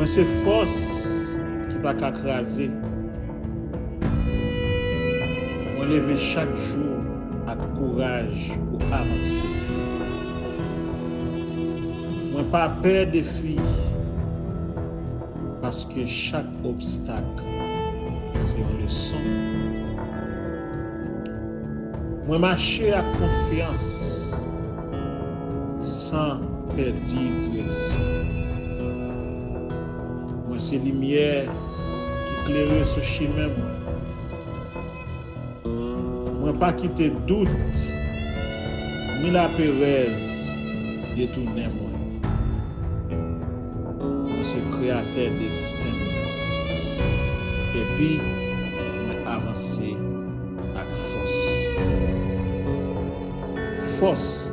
Moi c'est force qui va qu'écraser. Moi lever chaque jour avec courage pour avancer. Moi pas peur des filles parce que chaque obstacle c'est une leçon. Moi marcher à confiance sans perdre direction. Moi c'est limyè qui éclaire ce chimen moi. Moi pas quitter doute ni la pérèse détourner moi. Moi c'est créateur destin. Et puis moi avancer avec force. Force